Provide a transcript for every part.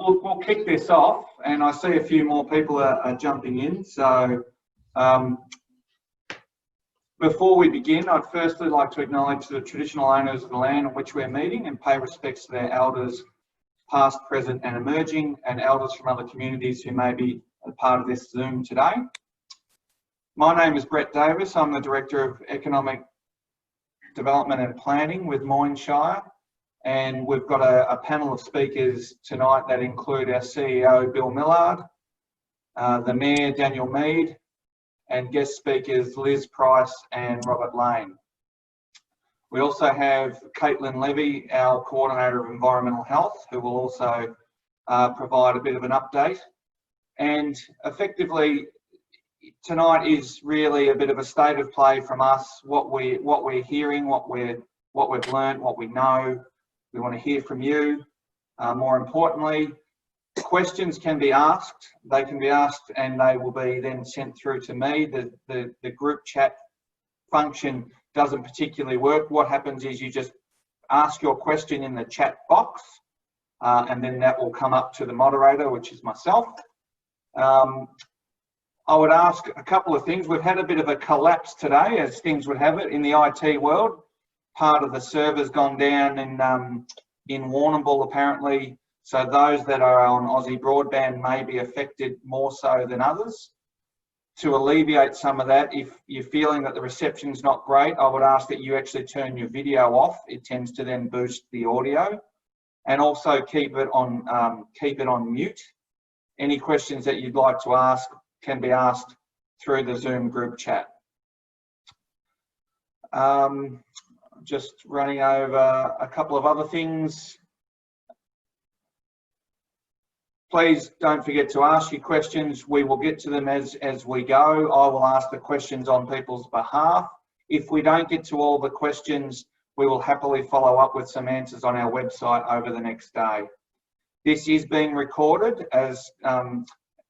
we'll kick this off, and I see a few more people are jumping in. So before we begin, I'd firstly like to acknowledge the traditional owners of the land on which we're meeting and pay respects to their elders, past, present and emerging, and elders from other communities who may be a part of this Zoom today. My name is Brett Davis. I'm the Director of Economic Development and Planning with Moyne Shire. And we've got a panel of speakers tonight that include our CEO, Bill Millard, the Mayor, Daniel Mead, and guest speakers, Liz Price and Robert Lane. We also have Caitlin Levey, our Coordinator of Environmental Health, who will also provide a bit of an update. And effectively, tonight is really a bit of a state of play from us, what we're hearing, what we've learned, what we know. We want to hear from you. More importantly, questions can be asked. They can be asked and they will be then sent through to me. The group chat function doesn't particularly work. What happens is you just ask your question in the chat box and then that will come up to the moderator, which is myself. I would ask a couple of things. We've had a bit of a collapse today, as things would have it, in the IT world. Part of the server's gone down in Warrnambool, apparently. So those that are on Aussie Broadband may be affected more so than others. To alleviate some of that, if you're feeling that the reception's not great, I would ask that you actually turn your video off. It tends to then boost the audio. And also keep it on mute. Any questions that you'd like to ask can be asked through the Zoom group chat. Just running over a couple of other things. Please don't forget to ask your questions. We will get to them as we go. I will ask the questions on people's behalf. If we don't get to all the questions, we will happily follow up with some answers on our website over the next day. This is being recorded, as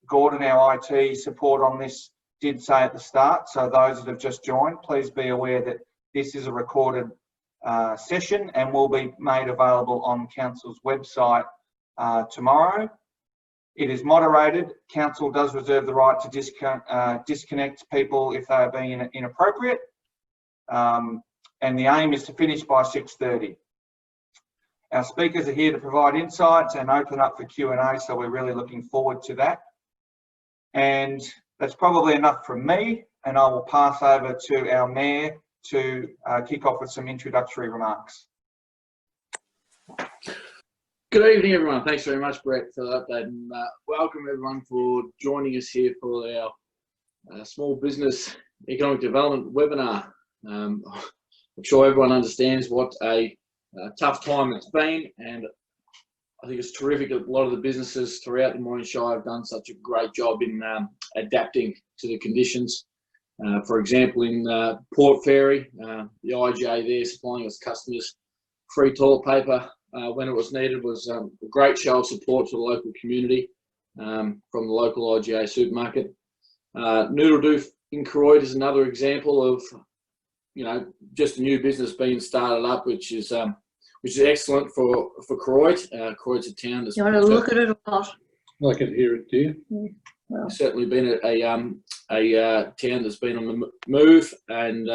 Gordon, our IT support on this, did say at the start. So those that have just joined, please be aware that this is a recorded session and will be made available on Council's website tomorrow. It is moderated. Council does reserve the right to disconnect people if they are being inappropriate. And the aim is to finish by 6:30. Our speakers are here to provide insights and open up for Q&A, so we're really looking forward to that. And that's probably enough from me, and I will pass over to our Mayor to kick off with some introductory remarks. Good evening, everyone. Thanks very much, Brett, for the update, and welcome everyone for joining us here for our small business economic development webinar. I'm sure everyone understands what a tough time it's been, and I think it's terrific that a lot of the businesses throughout the Moyne Shire have done such a great job in adapting to the conditions. For example, in Port Fairy, the IGA there supplying its customers free toilet paper when it was needed was a great show of support to the local community from the local IGA supermarket. Noodle Doof in Croydon is another example of, just a new business being started up, which is excellent for Croydon. Croydon's a town that's... You want to look at it or not? I can hear it, do you? Yeah. Well, Certainly been a town that's been on the move, and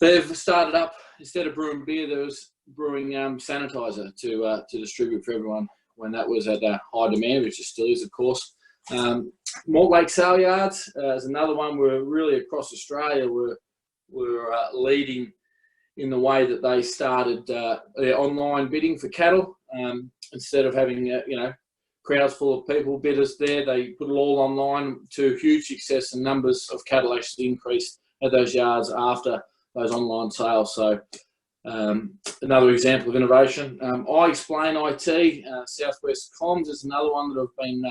they've started up, instead of brewing beer, there was brewing sanitizer to distribute for everyone when that was at high demand, which it still is, of course. Mortlake Sale Yards is another one where really across Australia we're leading in the way that they started their online bidding for cattle. Instead of having crowds full of people, bidders there, they put it all online to huge success, and numbers of cattle actually increased at those yards after those online sales. So another example of innovation. I Explain IT, Southwest Comms is another one that have been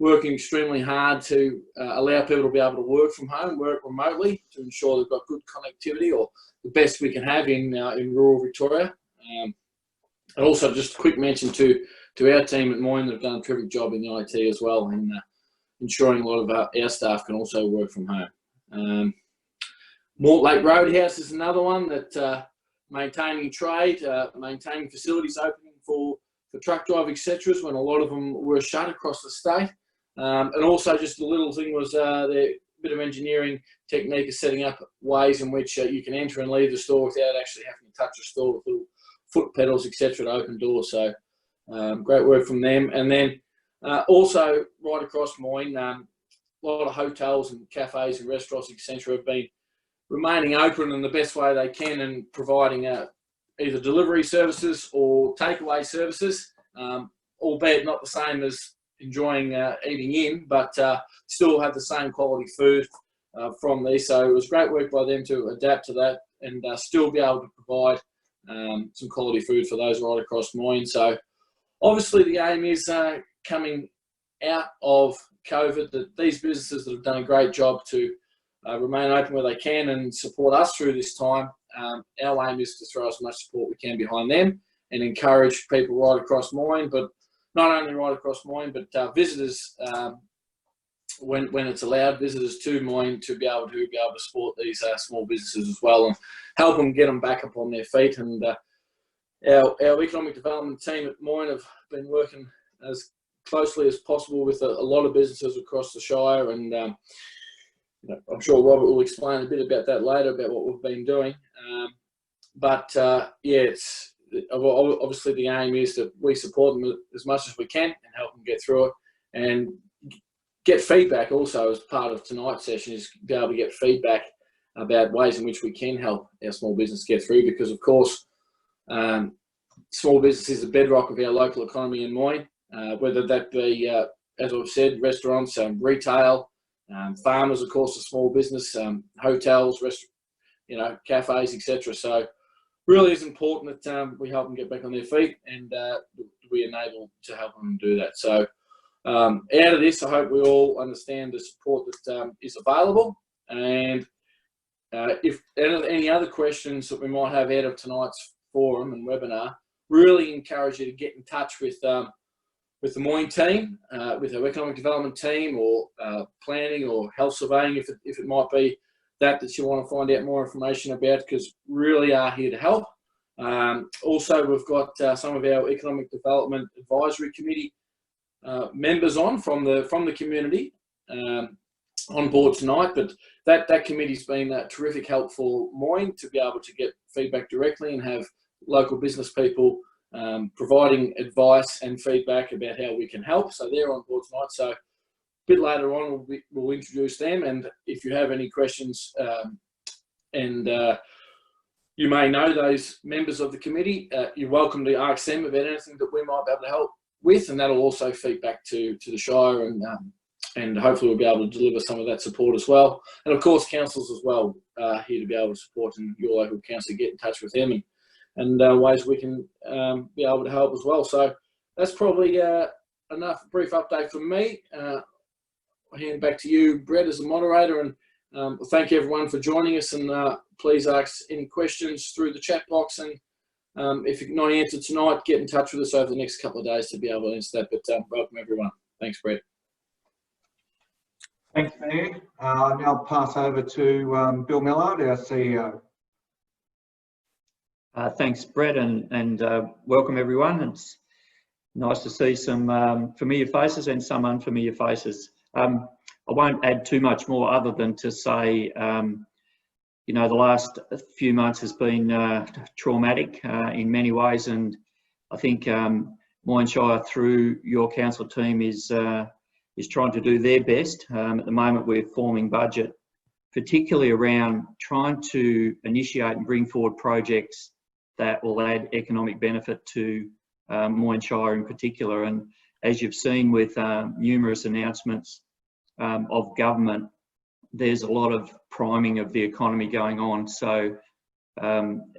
working extremely hard to allow people to be able to work from home, work remotely, to ensure they've got good connectivity, or the best we can have in rural Victoria. And also just a quick mention to our team at Moyne that have done a terrific job in the IT as well, in ensuring a lot of our staff can also work from home. Mortlake Roadhouse is another one that maintaining trade, maintaining facilities opening for for truck drive, etc., when a lot of them were shut across the state. And also just the little thing was the bit of engineering technique of setting up ways in which you can enter and leave the store without actually having to touch the store with little foot pedals, etc., to open doors. So great work from them. And then also right across Moyne, a lot of hotels and cafes and restaurants, etc., have been remaining open in the best way they can and providing either delivery services or takeaway services, albeit not the same as enjoying eating in, but still have the same quality food from these. So it was great work by them to adapt to that and still be able to provide some quality food for those right across Moyne. So obviously the aim is coming out of COVID, that these businesses that have done a great job to remain open where they can and support us through this time, our aim is to throw as much support we can behind them and encourage people right across Moyne, but not only right across Moyne, but visitors, when it's allowed, visitors to Moyne to be able to support these small businesses as well and help them get them back up on their feet. And our economic development team at Moyne have been working as closely as possible with a lot of businesses across the Shire, and I'm sure Robert will explain a bit about that later, about what we've been doing. It's obviously the aim is that we support them as much as we can and help them get through it, and get feedback also as part of tonight's session, is be able to get feedback about ways in which we can help our small business get through, because of course small business is the bedrock of our local economy in Moyne, whether that be, as I've said, restaurants, retail, farmers, of course, a small business, hotels, cafes, etc. So really is important that we help them get back on their feet, and we enable to help them do that. So out of this, I hope we all understand the support that is available, and if any other questions that we might have out of tonight's forum and webinar, really encourage you to get in touch with the Moyne team, with our economic development team, or planning or health surveying, if it might be that you want to find out more information about, because really are here to help. Also, we've got some of our economic development advisory committee members from the community on board tonight, but that committee's been a terrific help for Moyne to be able to get feedback directly and have local business people providing advice and feedback about how we can help. So they're on board tonight. So a bit later on, we'll introduce them, and if you have any questions and you may know those members of the committee, you're welcome to ask them about anything that we might be able to help with, and that'll also feed back to the Shire, and hopefully we'll be able to deliver some of that support as well. And of course, councils as well here to be able to support, and your local council, get in touch with them and ways we can be able to help as well. So that's probably enough brief update from me. I'll hand back to you, Brett, as the moderator, and thank everyone for joining us, and please ask any questions through the chat box, and if you're not answered tonight, get in touch with us over the next couple of days to be able to answer that. But welcome everyone. Thanks, Brett. Thanks, Ned. I'll now pass over to Bill Millard, our CEO. Thanks, Brett, and welcome everyone. It's nice to see some familiar faces and some unfamiliar faces. I won't add too much more other than to say, the last few months has been traumatic in many ways, and I think Moyne Shire, through your council team, is trying to do their best. At the moment, we're forming budget, particularly around trying to initiate and bring forward projects that will add economic benefit to Moyne Shire in particular. And as you've seen with numerous announcements of government, there's a lot of priming of the economy going on. So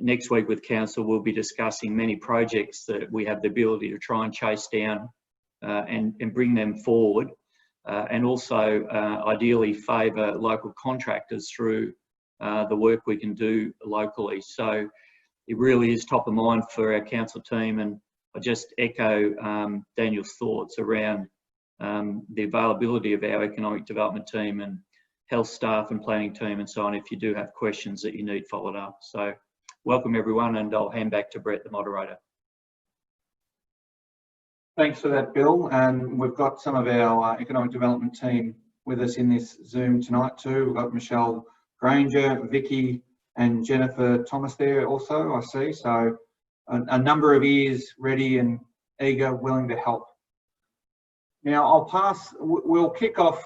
next week with council, we'll be discussing many projects that we have the ability to try and chase down and bring them forward, and also ideally favour local contractors through the work we can do locally. So it really is top of mind for our council team, and I just echo Daniel's thoughts around the availability of our economic development team and health staff and planning team and so on, if you do have questions that you need followed up. So welcome everyone, and I'll hand back to Brett, the moderator. Thanks for that, Bill. And we've got some of our economic development team with us in this Zoom tonight too. We've got Michelle Granger, Vicky and Jennifer Thomas there also, I see. So a number of ears ready and eager, willing to help. Now we'll kick off.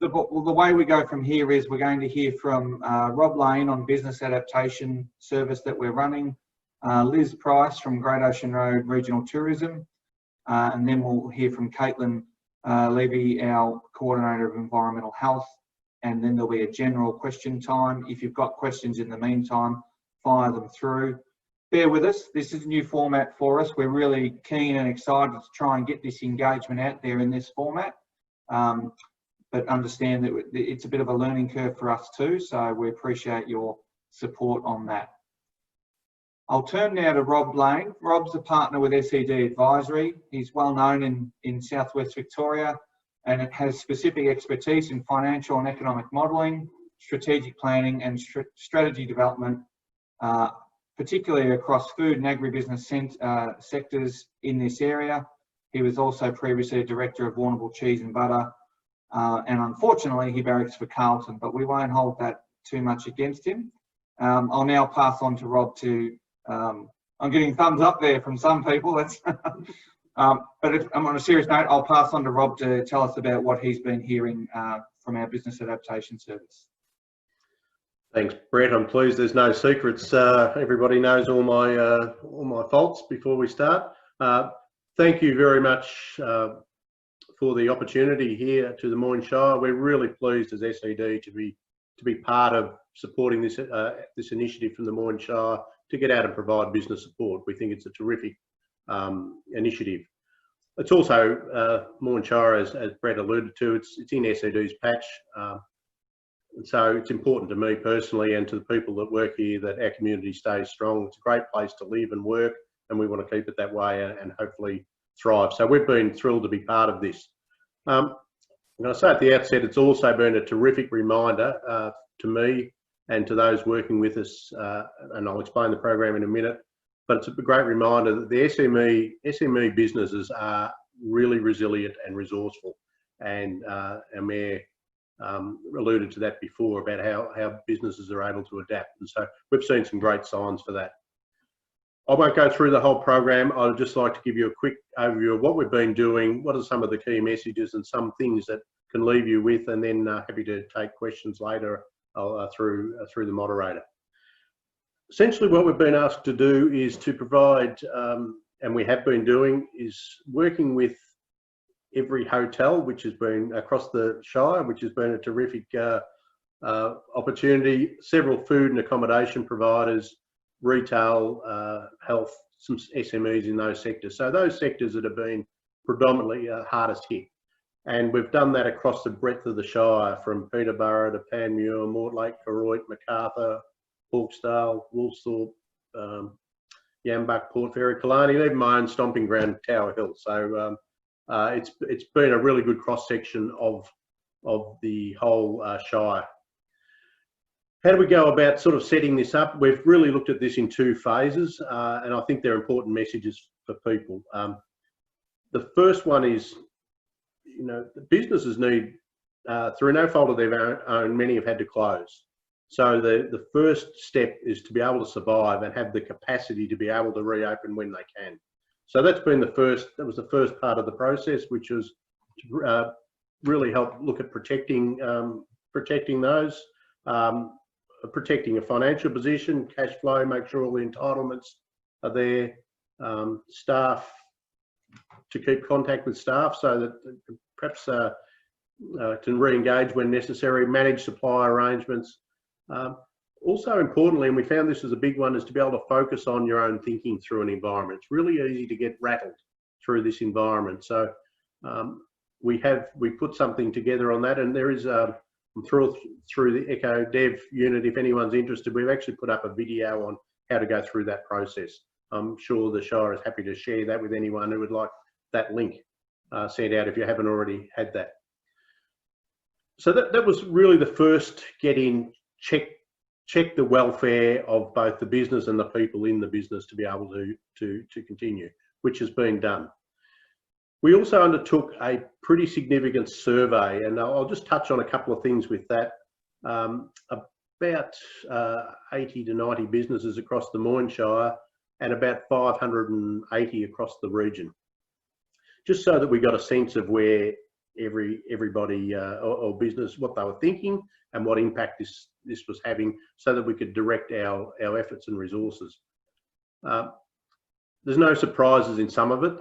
The way we go from here is we're going to hear from Rob Lane on business adaptation service that we're running, Liz Price from Great Ocean Road Regional Tourism, and then we'll hear from Caitlin Levey, our Coordinator of Environmental Health, and then there'll be a general question time. If you've got questions in the meantime, fire them through. Bear with us, this is a new format for us. We're really keen and excited to try and get this engagement out there in this format. But understand that it's a bit of a learning curve for us too, so we appreciate your support on that. I'll turn now to Rob Lane. Rob's a partner with SED Advisory. He's well known in Southwest Victoria and it has specific expertise in financial and economic modelling, strategic planning and strategy development, particularly across food and agribusiness sectors in this area. He was also previously a director of Warrnambool Cheese and Butter, and unfortunately he barracks for Carlton, but we won't hold that too much against him. I'll now pass on to Rob to, I'm getting thumbs up there from some people, that's but if I'm on a serious note, I'll pass on to Rob to tell us about what he's been hearing from our business adaptation service. Thanks, Brett. I'm pleased there's no secrets. Everybody knows all my faults before we start. Thank you very much for the opportunity here to the Moyne Shire. We're really pleased as SED to be part of supporting this this initiative from the Moyne Shire to get out and provide business support. We think it's a terrific initiative. It's also Moyne Shire, as Brett alluded to, it's in SED's patch. And so it's important to me personally and to the people that work here that our community stays strong. It's a great place to live and work, and we want to keep it that way and hopefully thrive. So we've been thrilled to be part of this. I'm going to say at the outset, it's also been a terrific reminder to me and to those working with us, and I'll explain the program in a minute, but it's a great reminder that the SME businesses are really resilient and resourceful, and we're alluded to that before about how businesses are able to adapt, and so we've seen some great signs for that. I won't go through the whole program. I'd just like to give you a quick overview of what we've been doing, what are some of the key messages and some things that can leave you with, and then happy to take questions later through the moderator. Essentially what we've been asked to do is to provide, and we have been doing, is working with every hotel which has been across the Shire, which has been a terrific opportunity, several food and accommodation providers, retail, health, some SMEs in those sectors. So those sectors that have been predominantly hardest hit. And we've done that across the breadth of the Shire, from Peterborough to Panmure, Mortlake, Koroit, Macarthur, Hawkesdale, Woolsthorpe, Yambuck, Port Fairy, Killarney, even my own stomping ground, Tower Hill. So it's been a really good cross section of the whole Shire. How do we go about sort of setting this up? We've really looked at this in two phases, and I think they're important messages for people. The first one is, you know, the businesses need, through no fault of their own, many have had to close. So the first step is to be able to survive and have the capacity to be able to reopen when they can. So that's been that was the first part of the process, which was to really help look at protecting those, protecting a financial position, cash flow, make sure all the entitlements are there, staff, to keep contact with staff so that perhaps can re-engage when necessary, manage supply arrangements. Also importantly, and we found this was a big one, is to be able to focus on your own thinking through an environment. It's really easy to get rattled through this environment. So we put something together on that, and there is, I'm thrilled through the Echo Dev unit, if anyone's interested, we've actually put up a video on how to go through that process. I'm sure the Shire is happy to share that with anyone who would like that link sent out if you haven't already had that. So that was really the first get in, check the welfare of both the business and the people in the business to be able to continue, which has been done. We also undertook a pretty significant survey, and I'll just touch on a couple of things with that. About 80 to 90 businesses across the Moyne Shire and about 580 across the region, just so that we got a sense of where everybody or business, what they were thinking and what impact this was having, so that we could direct our efforts and resources. There's no surprises in some of it.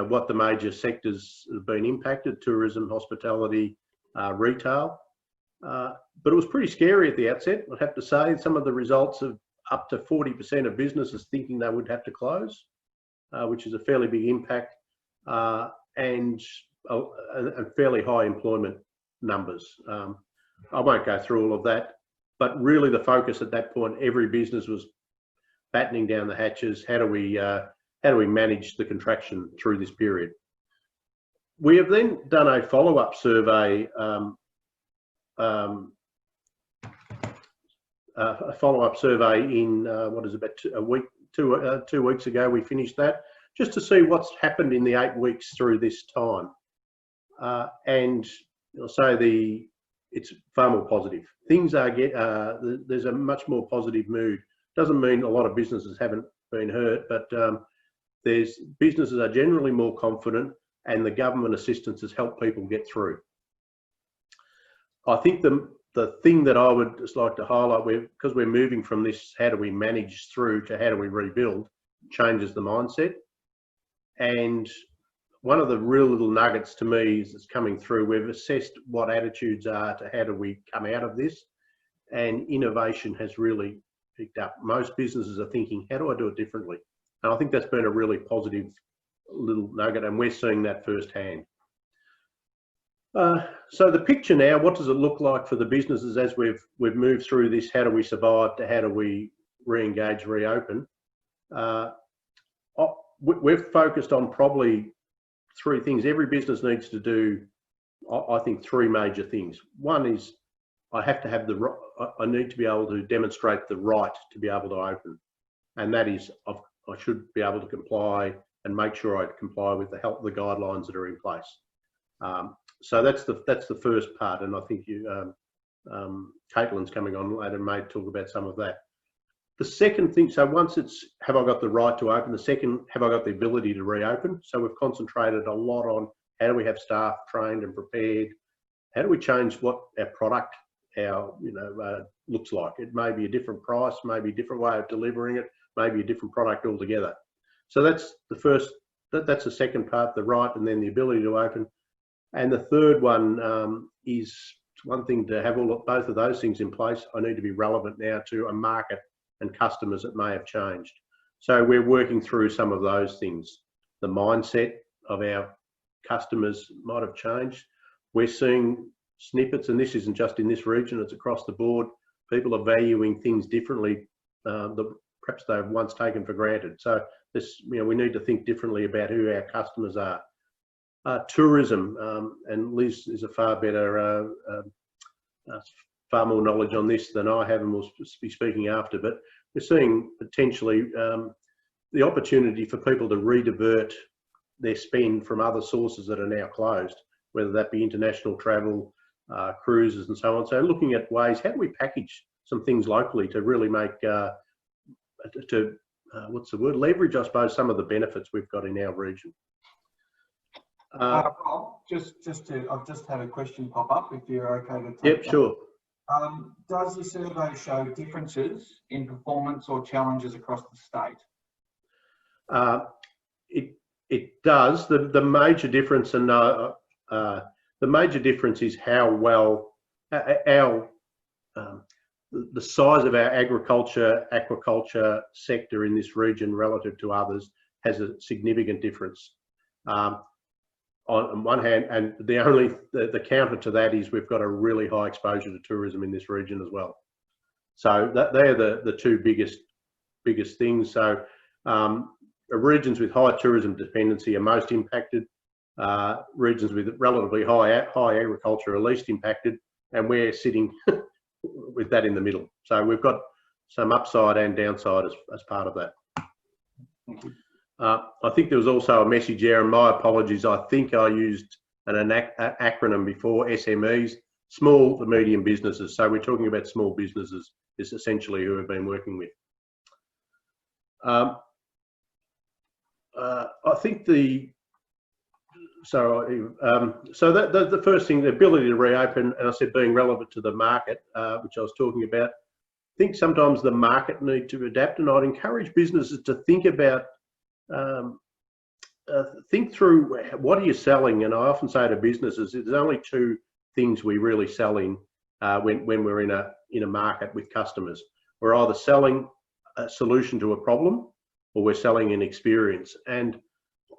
What the major sectors have been impacted: tourism, hospitality, retail. But it was pretty scary at the outset, I'd have to say. Some of the results of up to 40% of businesses thinking they would have to close, which is a fairly big impact, and fairly high employment numbers. I won't go through all of that, but really the focus at that point, every business was battening down the hatches. How do we manage the contraction through this period? We have then done a follow-up survey. A follow-up survey in what is about 2 weeks ago. We finished that just to see what's happened in the 8 weeks through this time, and I'll say it's far more positive. Things are there's a much more positive mood. Doesn't mean a lot of businesses haven't been hurt, but businesses are generally more confident, and the government assistance has helped people get through. I think the thing that I would just like to highlight, because we're moving from this how do we manage through to how do we rebuild, changes the mindset. And one of the real little nuggets to me is coming through. We've assessed what attitudes are to how do we come out of this, and innovation has really picked up. Most businesses are thinking, how do I do it differently? And I think that's been a really positive little nugget, and we're seeing that firsthand. So the picture now, what does it look like for the businesses as we've moved through this? How do we survive to how do we re-engage, reopen? We've focused on probably 3 things. Every business needs to do, I think, 3 major things. One is I need to be able to demonstrate the right to be able to open, and that is I should be able to comply and make sure I comply with the guidelines that are in place. So that's the first part, and I think Caitlin's coming on later, may talk about some of that. The second thing, so once it's have I got the right to open, the second, have I got the ability to reopen? So we've concentrated a lot on how do we have staff trained and prepared? How do we change what our product looks like? It may be a different price, maybe a different way of delivering it, maybe a different product altogether. So that's the first, that's the second part, the right, and then the ability to open. And the third one is one thing to have both of those things in place. I need to be relevant now to a market and customers that may have changed. So we're working through some of those things. The mindset of our customers might have changed. We're seeing snippets, and this isn't just in this region, it's across the board. People are valuing things differently that perhaps they've once taken for granted. So we need to think differently about who our customers are. Tourism, and Liz is a far more knowledge on this than I have, and will be speaking after, but we're seeing potentially the opportunity for people to redivert their spend from other sources that are now closed, whether that be international travel, cruises and so on. So looking at ways, how do we package some things locally to really make, leverage, I suppose, some of the benefits we've got in our region. Rob, I've just had a question pop up, if you're okay to take Yep, that. sure. Does the survey show differences in performance or challenges across the state? It does. The major difference, and the major difference is how well the size of our agriculture, aquaculture sector in this region relative to others has a significant difference. On one hand, and the counter to that is we've got a really high exposure to tourism in this region as well. So they're the 2 biggest things. So regions with high tourism dependency are most impacted. Regions with relatively high agriculture are least impacted, and we're sitting with that in the middle. So we've got some upside and downside as part of that. Thank you. I think there was also a message there, and my apologies, I think I used an acronym before, SMEs, small to medium businesses. So we're talking about small businesses is essentially who we've been working with. I think the first thing, the ability to reopen, and I said being relevant to the market, which I was talking about. I think sometimes the market need to adapt, and I'd encourage businesses to think about, think through what are you selling. And I often say to businesses, there's only two things we really sell in when we're in a market with customers. We're either selling a solution to a problem, or we're selling an experience. And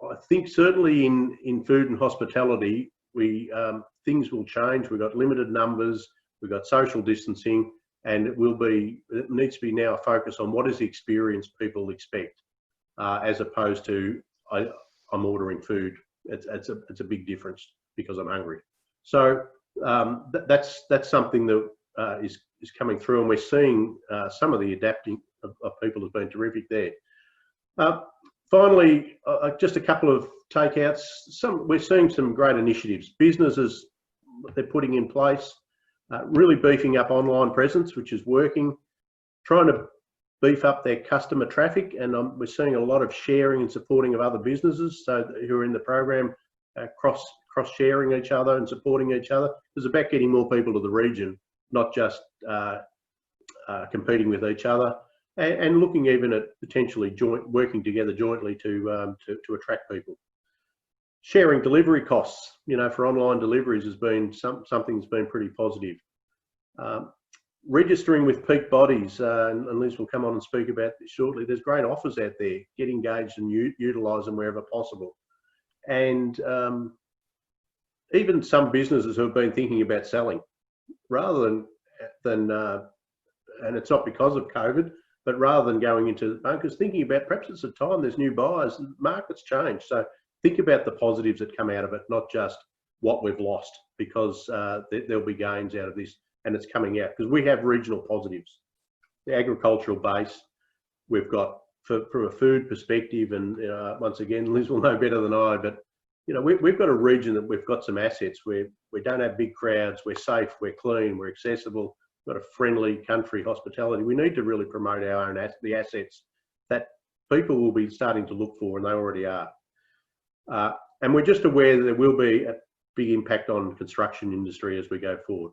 I think certainly in food and hospitality, things will change. We've got limited numbers, we've got social distancing, and it needs to be now a focus on what is the experience people expect, as opposed to I'm ordering food. It's a big difference because I'm hungry. So that's something that is coming through, and we're seeing some of the adapting of people has been terrific there. Finally, just a couple of takeouts. We're seeing some great initiatives. Businesses, they're putting in place, really beefing up online presence, which is working, trying to beef up their customer traffic, and we're seeing a lot of sharing and supporting of other businesses who are in the program, cross-sharing each other and supporting each other. It's about getting more people to the region, not just competing with each other. And looking even at potentially working together jointly to attract people. Sharing delivery costs, for online deliveries has been something that's been pretty positive. Registering with peak bodies, and Liz will come on and speak about this shortly. There's great offers out there. Get engaged and utilise them wherever possible. And even some businesses who have been thinking about selling, rather than and it's not because of COVID, but rather than going into the bunkers, thinking about perhaps it's a time, there's new buyers, and markets change. So think about the positives that come out of it, not just what we've lost, because there'll be gains out of this, and it's coming out. Because we have regional positives. The agricultural base, we've got, from a food perspective, and once again, Liz will know better than I, but we've got a region that we've got some assets where we don't have big crowds, we're safe, we're clean, we're accessible. Got a friendly country hospitality. We need to really promote our own the assets that people will be starting to look for, and they already are. And we're just aware that there will be a big impact on construction industry as we go forward.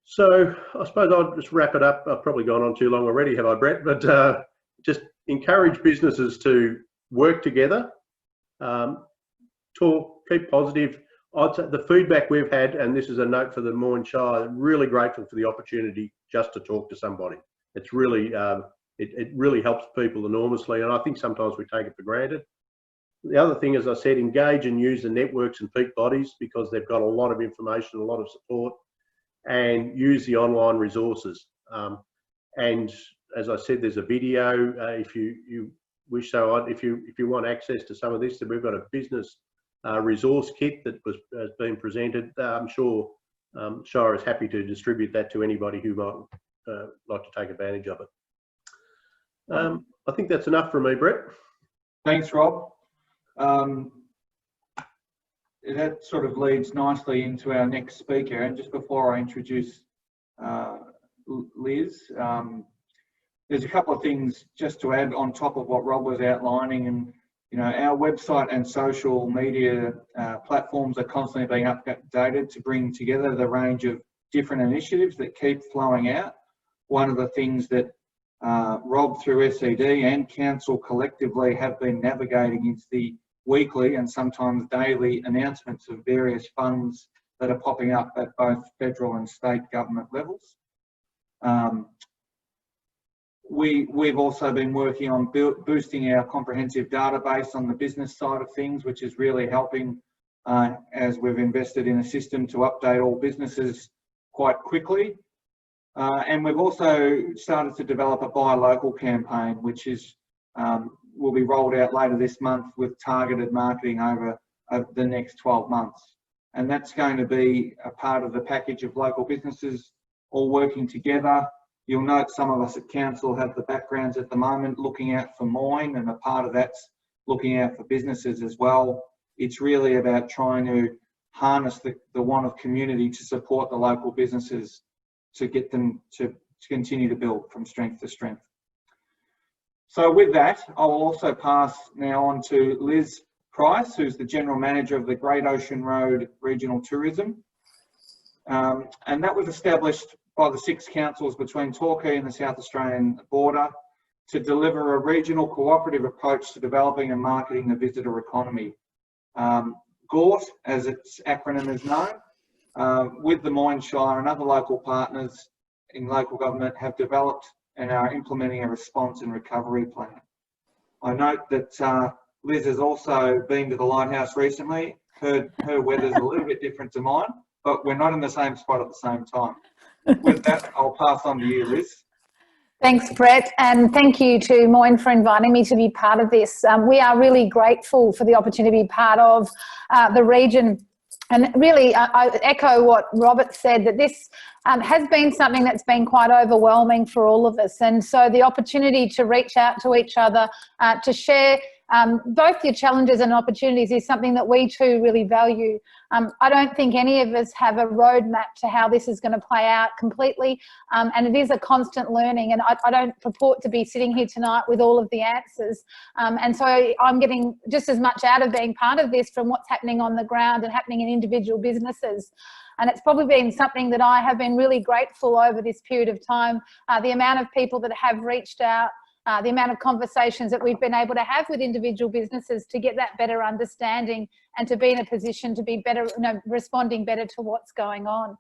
So I suppose I'll just wrap it up. I've probably gone on too long already, have I, Brett? But just encourage businesses to work together, talk, keep positive. I'd say the feedback we've had, and this is a note for the Moyne Shire, really grateful for the opportunity just to talk to somebody. It's really, it really helps people enormously, and I think sometimes we take it for granted. The other thing, as I said, engage and use the networks and peak bodies, because they've got a lot of information, a lot of support, and use the online resources. And as I said, there's a video if you wish. So if you want access to some of this, then we've got a business resource kit that has been presented. I'm sure Shire is happy to distribute that to anybody who might like to take advantage of it. I think that's enough from me, Brett. Thanks, Rob. That sort of leads nicely into our next speaker. And just before I introduce Liz, there's a couple of things just to add on top of what Rob was outlining. And our website and social media platforms are constantly being updated to bring together the range of different initiatives that keep flowing out. One of the things that Rob, through SED and Council collectively, have been navigating is the weekly and sometimes daily announcements of various funds that are popping up at both federal and state government levels. We've also been working on boosting our comprehensive database on the business side of things, which is really helping as we've invested in a system to update all businesses quite quickly. And we've also started to develop a buy local campaign, which is will be rolled out later this month with targeted marketing over the next 12 months. And that's going to be a part of the package of local businesses all working together You'll note some of us at council have the backgrounds at the moment looking out for mine, and a part of that's looking out for businesses as well. It's really about trying to harness the want of community to support the local businesses to get them to continue to build from strength to strength. So with that, I will also pass now on to Liz Price, who's the General Manager of the Great Ocean Road Regional Tourism. And that was established by the 6 councils between Torquay and the South Australian border to deliver a regional cooperative approach to developing and marketing the visitor economy. GORT, as its acronym is known, with the Mine Shire and other local partners in local government have developed and are implementing a response and recovery plan. I note that Liz has also been to the Lighthouse recently. Her weather's a little bit different to mine, but we're not in the same spot at the same time. With that, I'll pass on to you, Liz. Thanks, Brett, and thank you to Moyne for inviting me to be part of this. We are really grateful for the opportunity to be part of the region. And really, I echo what Robert said, that this has been something that's been quite overwhelming for all of us. And so the opportunity to reach out to each other, to share both your challenges and opportunities is something that we too really value. I don't think any of us have a roadmap to how this is going to play out completely, and it is a constant learning, and I don't purport to be sitting here tonight with all of the answers, and so I'm getting just as much out of being part of this from what's happening on the ground and happening in individual businesses. And it's probably been something that I have been really grateful over this period of time, the amount of people that have reached out, the amount of conversations that we've been able to have with individual businesses to get that better understanding and to be in a position to be better, responding better to what's going on.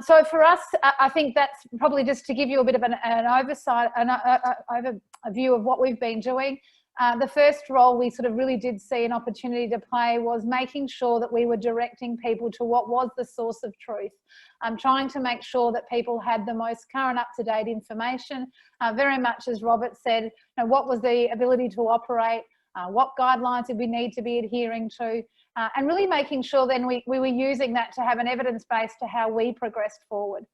So for us, I think that's probably just to give you a bit of an oversight, a view of what we've been doing. The first role we sort of really did see an opportunity to play was making sure that we were directing people to what was the source of truth. Trying to make sure that people had the most current up-to-date information, very much as Robert said, what was the ability to operate, what guidelines did we need to be adhering to, and really making sure then we were using that to have an evidence base to how we progressed forward.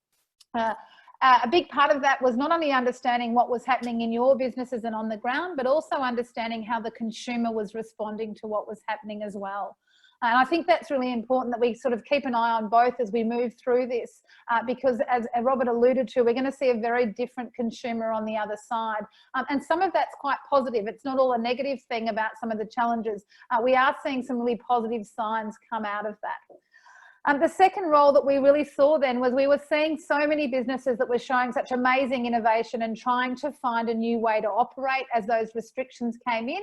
A big part of that was not only understanding what was happening in your businesses and on the ground, but also understanding how the consumer was responding to what was happening as well. And I think that's really important that we sort of keep an eye on both as we move through this, because as Robert alluded to, we're going to see a very different consumer on the other side. And some of that's quite positive. It's not all a negative thing about some of the challenges. We are seeing some really positive signs come out of that. The second role that we really saw then was we were seeing so many businesses that were showing such amazing innovation and trying to find a new way to operate as those restrictions came in.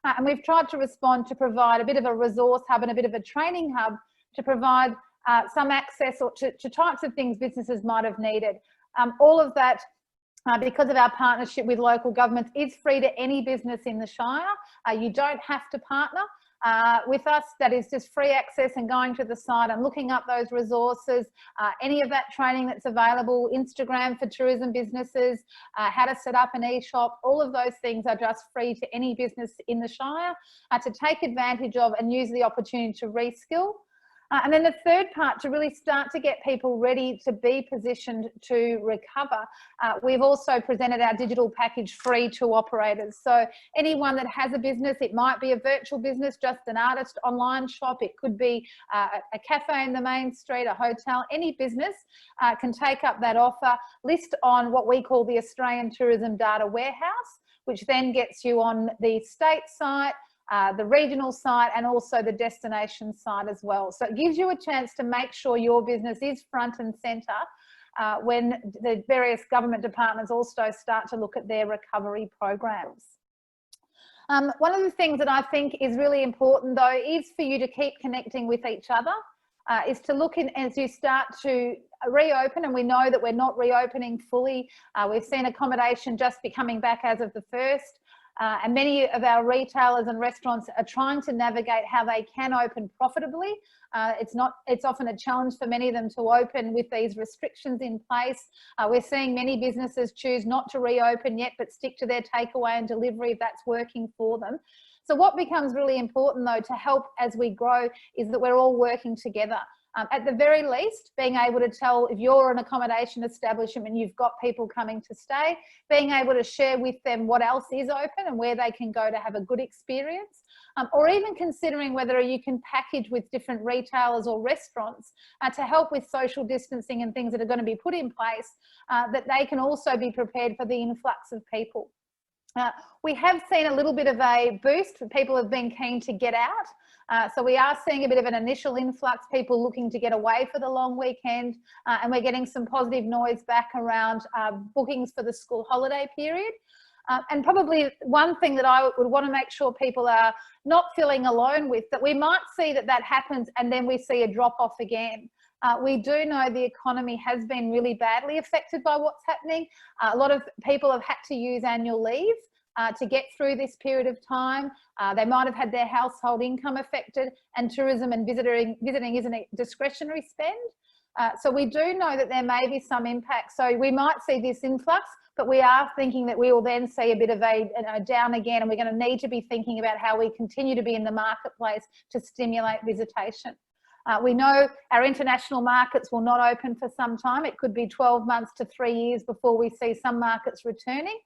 And we've tried to respond to provide a bit of a resource hub and a bit of a training hub to provide some access or to types of things businesses might have needed. All of that, because of our partnership with local governments, is free to any business in the Shire. You don't have to partner with us. That is just free access and going to the site and looking up those resources, any of that training that's available, Instagram for tourism businesses, how to set up an e-shop, all of those things are just free to any business in the Shire to take advantage of and use the opportunity to reskill. And then the third part, to really start to get people ready to be positioned to recover, we've also presented our digital package free to operators. So anyone that has a business, it might be a virtual business, just an artist online shop, it could be a cafe in the main street, a hotel, any business can take up that offer, list on what we call the Australian Tourism Data Warehouse, which then gets you on the state site, the regional site, and also the destination site as well. So it gives you a chance to make sure your business is front and centre when the various government departments also start to look at their recovery programs. One of the things that I think is really important though is for you to keep connecting with each other, is to look in as you start to reopen, and we know that we're not reopening fully. We've seen accommodation just be coming back as of the 1st. And many of our retailers and restaurants are trying to navigate how they can open profitably. It's often a challenge for many of them to open with these restrictions in place. We're seeing many businesses choose not to reopen yet, but stick to their takeaway and delivery if that's working for them. So what becomes really important though to help as we grow is that we're all working together. At the very least, being able to tell if you're an accommodation establishment and you've got people coming to stay, being able to share with them what else is open and where they can go to have a good experience, or even considering whether you can package with different retailers or restaurants to help with social distancing and things that are going to be put in place, that they can also be prepared for the influx of people. We have seen a little bit of a boost. People have been keen to get out. So we are seeing a bit of an initial influx, people looking to get away for the long weekend, and we're getting some positive noise back around bookings for the school holiday period. And probably one thing that I would want to make sure people are not feeling alone with, that we might see that that happens and then we see a drop off again. We do know the economy has been really badly affected by what's happening. A lot of people have had to use annual leave to get through this period of time. They might have had their household income affected, and tourism and visiting isn't a discretionary spend. So we do know that there may be some impact. So we might see this influx, but we are thinking that we will then see a bit of a down again, and we're going to need to be thinking about how we continue to be in the marketplace to stimulate visitation. We know our international markets will not open for some time. It could be 12 months to 3 years before we see some markets returning.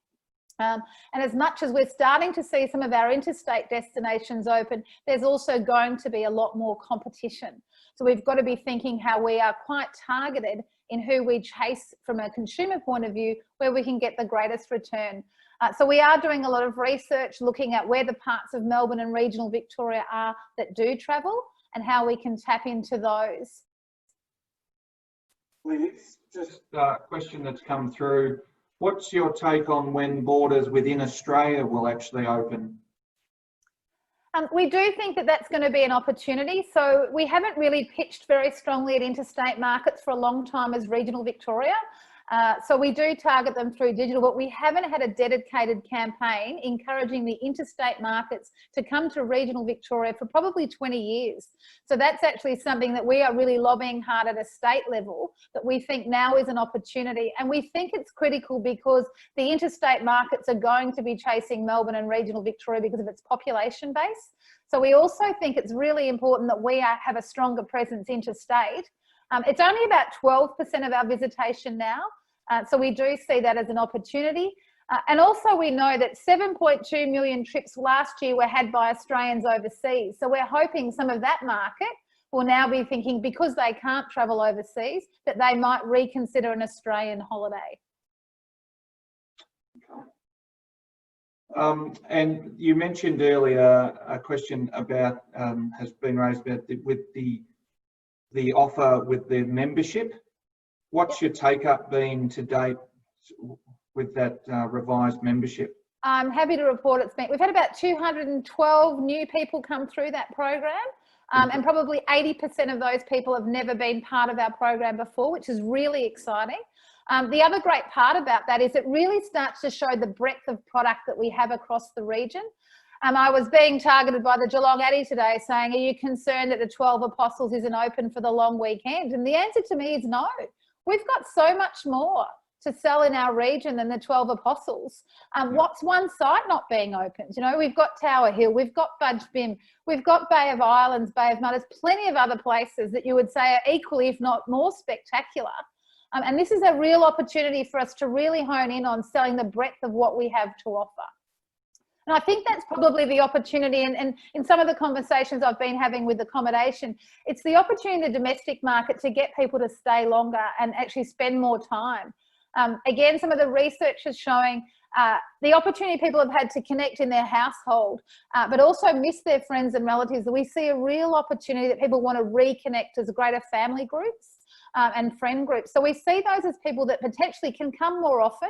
And as much as we're starting to see some of our interstate destinations open, there's also going to be a lot more competition. So we've got to be thinking how we are quite targeted in who we chase from a consumer point of view, where we can get the greatest return. So we are doing a lot of research looking at where the parts of Melbourne and regional Victoria are that do travel, and how we can tap into those. Liz, just a question that's come through. What's your take on when borders within Australia will actually open? We do think that that's going to be an opportunity. So we haven't really pitched very strongly at interstate markets for a long time as regional Victoria. So we do target them through digital, but we haven't had a dedicated campaign encouraging the interstate markets to come to regional Victoria for probably 20 years. So that's actually something that we are really lobbying hard at a state level, that we think now is an opportunity. And we think it's critical because the interstate markets are going to be chasing Melbourne and regional Victoria because of its population base. So we also think it's really important that we have a stronger presence interstate. It's only about 12% of our visitation now. So we do see that as an opportunity. And also we know that 7.2 million trips last year were had by Australians overseas. So we're hoping some of that market will now be thinking, because they can't travel overseas, that they might reconsider an Australian holiday. And you mentioned earlier a question about, has been raised about with the offer with the membership. What's your take up been to date with that revised membership? I'm happy to report we've had about 212 new people come through that program, and probably 80% of those people have never been part of our program before, which is really exciting. The other great part about that is it really starts to show the breadth of product that we have across the region. I was being targeted by the Geelong Addy today saying, are you concerned that the 12 Apostles isn't open for the long weekend? And the answer to me is no. We've got so much more to sell in our region than the 12 Apostles. What's one site not being opened? You know, we've got Tower Hill, we've got Budge Bim, we've got Bay of Islands, Bay of Mud. There's plenty of other places that you would say are equally, if not more spectacular. And this is a real opportunity for us to really hone in on selling the breadth of what we have to offer. And I think that's probably the opportunity, and in some of the conversations I've been having with accommodation, it's the opportunity in the domestic market to get people to stay longer and actually spend more time. Again, some of the research is showing the opportunity people have had to connect in their household, but also miss their friends and relatives. We see a real opportunity that people want to reconnect as greater family groups and friend groups. So we see those as people that potentially can come more often,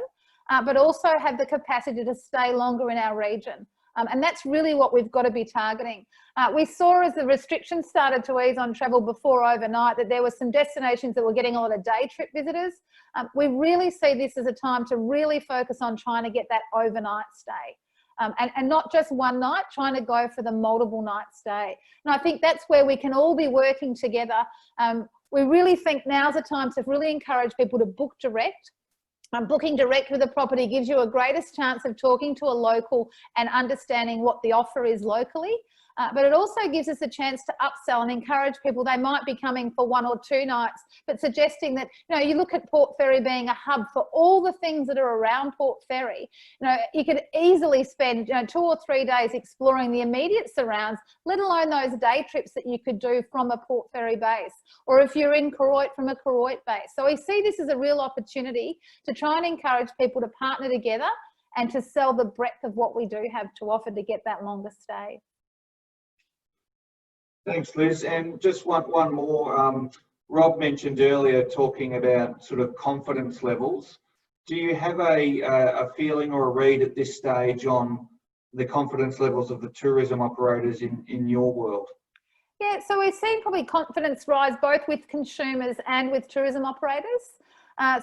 but also have the capacity to stay longer in our region. And that's really what we've got to be targeting. We saw as the restrictions started to ease on travel before overnight that there were some destinations that were getting a lot of day trip visitors. We really see this as a time to really focus on trying to get that overnight stay. And not just one night, trying to go for the multiple night stay. And I think that's where we can all be working together. We really think now's the time to really encourage people to book direct. Booking direct with a property gives you a greatest chance of talking to a local and understanding what the offer is locally. But it also gives us a chance to upsell and encourage people. They might be coming for 1 or 2 nights, but suggesting that, you know, you look at Port Fairy being a hub for all the things that are around Port Fairy. You know, you could easily spend, you know, 2 or 3 days exploring the immediate surrounds, let alone those day trips that you could do from a Port Fairy base, or if you're in Koroit, from a Koroit base. So we see this as a real opportunity to try and encourage people to partner together and to sell the breadth of what we do have to offer to get that longer stay. Thanks, Liz. And just one more. Rob mentioned earlier talking about sort of confidence levels. Do you have a feeling or a read at this stage on the confidence levels of the tourism operators in your world? Yeah, so we've seen probably confidence rise both with consumers and with tourism operators.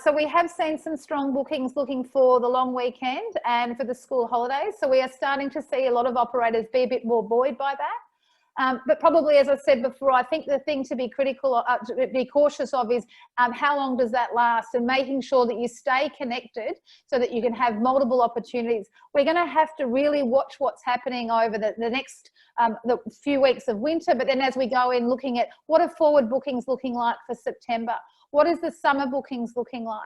So we have seen some strong bookings looking for the long weekend and for the school holidays. So we are starting to see a lot of operators be a bit more buoyed by that. But probably, as I said before, I think the thing to be critical, to be cautious of is how long does that last, and making sure that you stay connected so that you can have multiple opportunities. We're going to have to really watch what's happening over the next the few weeks of winter, but then as we go in looking at what are forward bookings looking like for September, what is the summer bookings looking like?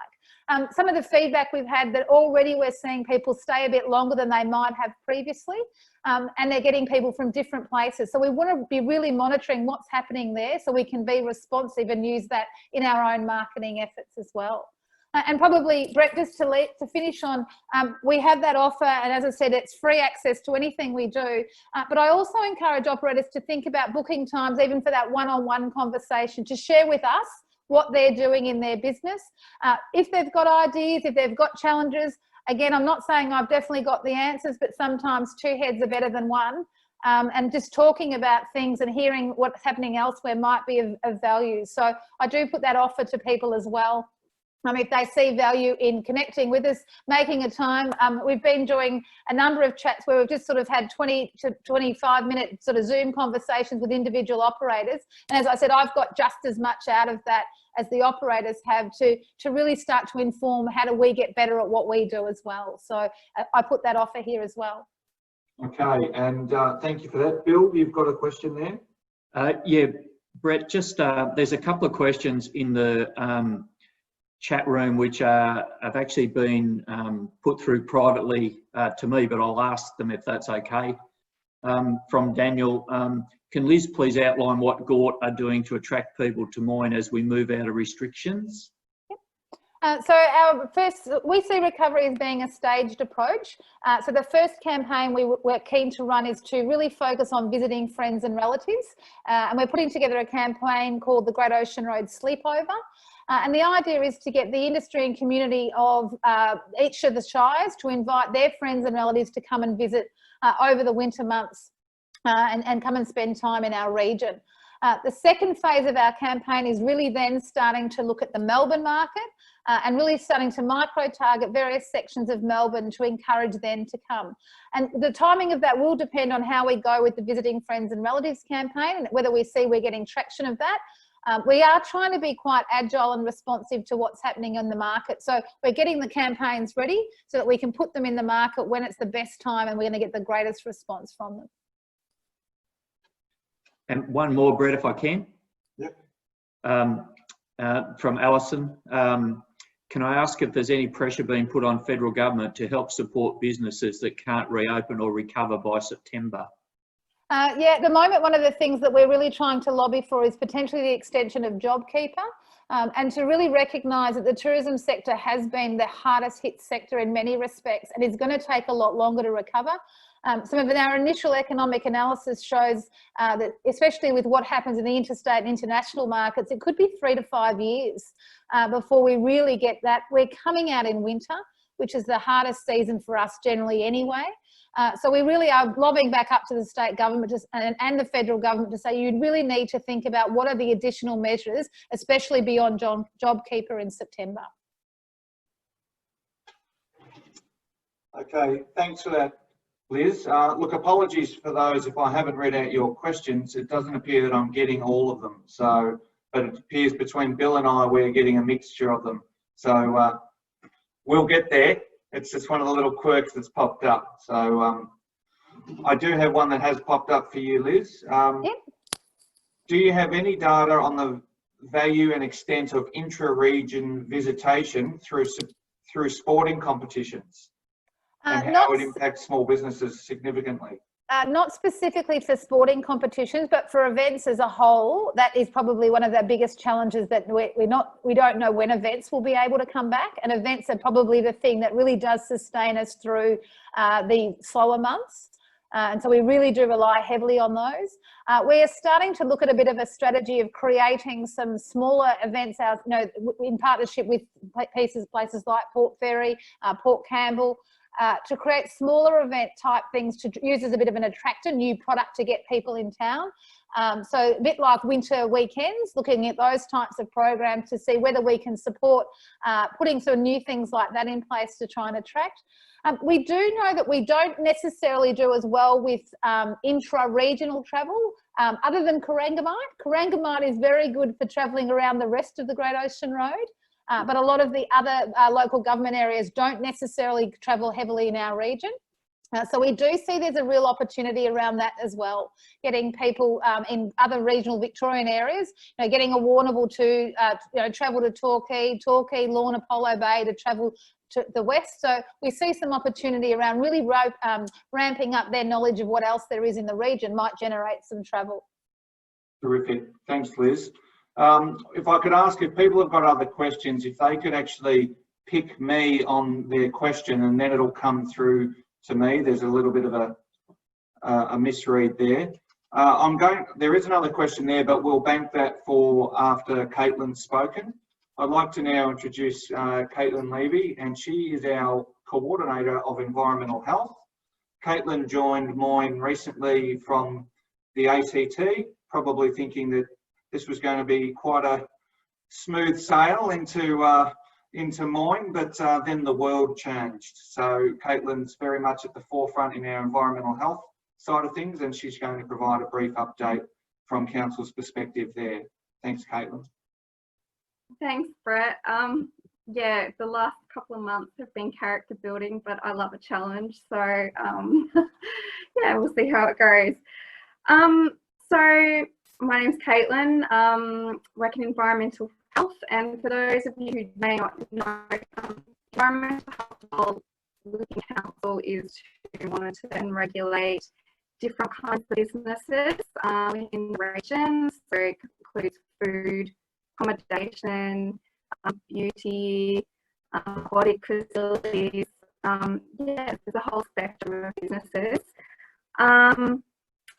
Some of the feedback we've had that already we're seeing people stay a bit longer than they might have previously, and they're getting people from different places. So we want to be really monitoring what's happening there so we can be responsive and use that in our own marketing efforts as well. And probably, Brett, just to finish on, we have that offer, and as I said, it's free access to anything we do. But I also encourage operators to think about booking times, even for that one-on-one conversation, to share with us what they're doing in their business. If they've got ideas, if they've got challenges, again, I'm not saying I've definitely got the answers, but sometimes 2 heads are better than 1. And just talking about things and hearing what's happening elsewhere might be of value. So I do put that offer to people as well. If they see value in connecting with us, making a time. We've been doing a number of chats where we've just sort of had 20 to 25 minute sort of Zoom conversations with individual operators. And as I said, I've got just as much out of that as the operators have to really start to inform how do we get better at what we do as well. So I put that offer here as well. Okay, and thank you for that. Bill, you've got a question there? Yeah, Brett, just there's a couple of questions in the chat room which have actually been put through privately to me, but I'll ask them if that's okay. From Daniel, can Liz please outline what Gort are doing to attract people to Moyne as we move out of restrictions? So our first, we see recovery as being a staged approach. So the first campaign we're keen to run is to really focus on visiting friends and relatives. And we're putting together a campaign called the Great Ocean Road Sleepover. And the idea is to get the industry and community of each of the shires to invite their friends and relatives to come and visit over the winter months and come and spend time in our region. The second phase of our campaign is really then starting to look at the Melbourne market and really starting to micro-target various sections of Melbourne to encourage them to come. And the timing of that will depend on how we go with the Visiting Friends and Relatives campaign and whether we see we're getting traction of that. We are trying to be quite agile and responsive to what's happening in the market. So we're getting the campaigns ready so that we can put them in the market when it's the best time and we're going to get the greatest response from them. And one more, Brett, if I can. Yep. From Alison, can I ask if there's any pressure being put on federal government to help support businesses that can't reopen or recover by September? Yeah, at the moment, one of the things that we're really trying to lobby for is potentially the extension of JobKeeper and to really recognise that the tourism sector has been the hardest hit sector in many respects and is going to take a lot longer to recover. Some of our initial economic analysis shows that, especially with what happens in the interstate and international markets, it could be 3 to 5 years before we really get that. We're coming out in winter, which is the hardest season for us generally anyway. So we really are lobbying back up to the state government and the federal government to say you really need to think about what are the additional measures, especially beyond JobKeeper in September. Okay, thanks for that, Liz. Look, apologies for those if I haven't read out your questions. It doesn't appear that I'm getting all of them. So, but it appears between Bill and I, we're getting a mixture of them. So we'll get there. It's just one of the little quirks that's popped up. So I do have one that has popped up for you, Liz. Yep. Do you have any data on the value and extent of intra-region visitation through sporting competitions and how it impacts small businesses significantly? Not specifically for sporting competitions, but for events as a whole, that is probably one of the biggest challenges, that we don't know when events will be able to come back, and events are probably the thing that really does sustain us through the slower months. And so we really do rely heavily on those. We are starting to look at a bit of a strategy of creating some smaller events out, in partnership with places like Port Fairy, Port Campbell, to create smaller event type things to use as a bit of an attractor, new product to get people in town. So a bit like winter weekends, looking at those types of programs to see whether we can support putting some new things like that in place to try and attract. We do know that we don't necessarily do as well with intra-regional travel, other than Corangamite. Corangamite is very good for travelling around the rest of the Great Ocean Road. But a lot of the other local government areas don't necessarily travel heavily in our region. So we do see there's a real opportunity around that as well, getting people in other regional Victorian areas, getting a Warrnambool to travel to Torquay, Lorna, Apollo Bay to travel to the west. So we see some opportunity around really ramping up their knowledge of what else there is in the region might generate some travel. Terrific. Thanks, Liz. If I could ask, if people have got other questions, if they could actually pick me on their question and then it'll come through to me. There's a little bit of a misread there. There is another question there, but we'll bank that for after Caitlin's spoken. I'd like to now introduce Caitlin Levey, and she is our Coordinator of Environmental Health. Caitlin joined Moyne recently from the ACT, probably thinking that this was going to be quite a smooth sail into Moyne, but then the world changed. So Caitlin's very much at the forefront in our environmental health side of things, and she's going to provide a brief update from Council's perspective there. Thanks, Caitlin. Thanks, Brett. Yeah, the last couple of months have been character building, but I love a challenge. So yeah, we'll see how it goes. So my name's Caitlin, work in environmental health, and for those of you who may not know, environmental health within council is to monitor and regulate different kinds of businesses in the regions. So it includes food, accommodation, beauty, aquatic facilities. Yeah, there's a whole spectrum of businesses.